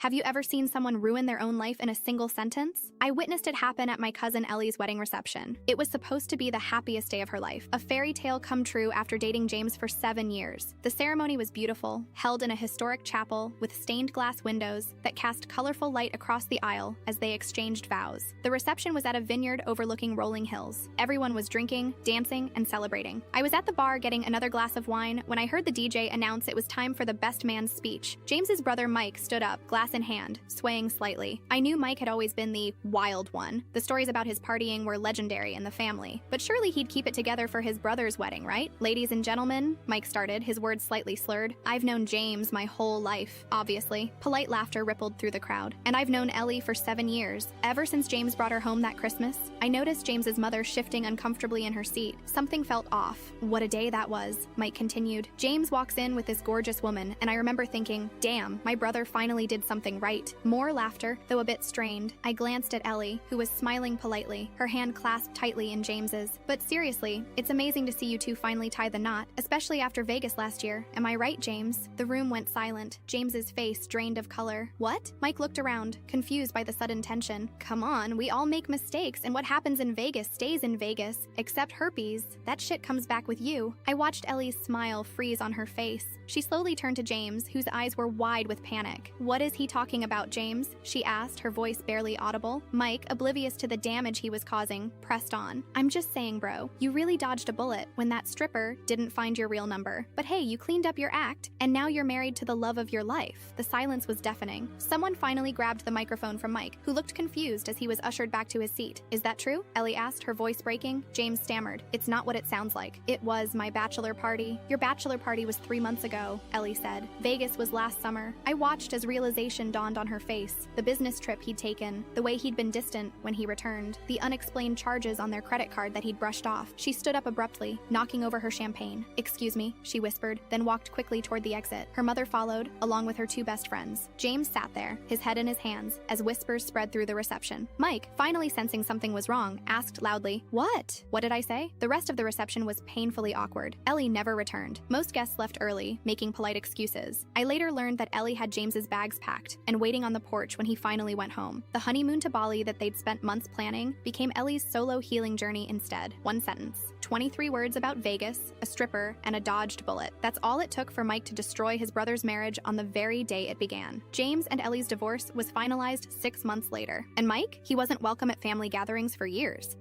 Have you ever seen someone ruin their own life in a single sentence? I witnessed it happen at my cousin Ellie's wedding reception. It was supposed to be the happiest day of her life, a fairy tale come true after dating James for 7 years. The ceremony was beautiful, held in a historic chapel with stained glass windows that cast colorful light across the aisle as they exchanged vows. The reception was at a vineyard overlooking rolling hills. Everyone was drinking, dancing, and celebrating. I was at the bar getting another glass of wine when I heard the DJ announce it was time for the best man's speech. James's brother Mike stood up, glass in hand, swaying slightly. I knew Mike had always been the wild one. The stories about his partying were legendary in the family. But surely he'd keep it together for his brother's wedding, right? Ladies and gentlemen, Mike started, his words slightly slurred. I've known James my whole life, obviously. Polite laughter rippled through the crowd. And I've known Ellie for 7 years. Ever since James brought her home that Christmas, I noticed James's mother shifting uncomfortably in her seat. Something felt off. What a day that was, Mike continued. James walks in with this gorgeous woman, and I remember thinking, damn, my brother finally did something right. More laughter, though a bit strained. I glanced at Ellie, who was smiling politely, her hand clasped tightly in James's. But seriously, it's amazing to see you two finally tie the knot, especially after Vegas last year. Am I right, James? The room went silent. James's face drained of color. What? Mike looked around, confused by the sudden tension. Come on, we all make mistakes, and what happens in Vegas stays in Vegas, except herpes. That shit comes back with you. I watched Ellie's smile freeze on her face. She slowly turned to James, whose eyes were wide with panic. What is he talking about, James? She asked, her voice barely audible. Mike, oblivious to the damage he was causing, pressed on. I'm just saying, bro, you really dodged a bullet when that stripper didn't find your real number. But hey, you cleaned up your act, and now you're married to the love of your life. The silence was deafening. Someone finally grabbed the microphone from Mike, who looked confused as he was ushered back to his seat. Is that true? Ellie asked, her voice breaking. James stammered. It's not what it sounds like. It was my bachelor party. Your bachelor party was 3 months ago, Ellie said. Vegas was last summer. I watched as realization dawned on her face. The business trip he'd taken, the way he'd been distant when he returned, the unexplained charges on their credit card that he'd brushed off. She stood up abruptly, knocking over her champagne. Excuse me, she whispered, then walked quickly toward the exit. Her mother followed, along with her 2 best friends. James sat there, his head in his hands, as whispers spread through the reception. Mike, finally sensing something was wrong, asked loudly, What? What did I say? The rest of the reception was painfully awkward. Ellie never returned. Most guests left early, making polite excuses. I later learned that Ellie had James's bags packed and waiting on the porch when he finally went home. The honeymoon to Bali that they'd spent months planning became Ellie's solo healing journey instead. 1 sentence. 23 words about Vegas, a stripper, and a dodged bullet. That's all it took for Mike to destroy his brother's marriage on the very day it began. James and Ellie's divorce was finalized 6 months later. And Mike? He wasn't welcome at family gatherings for years.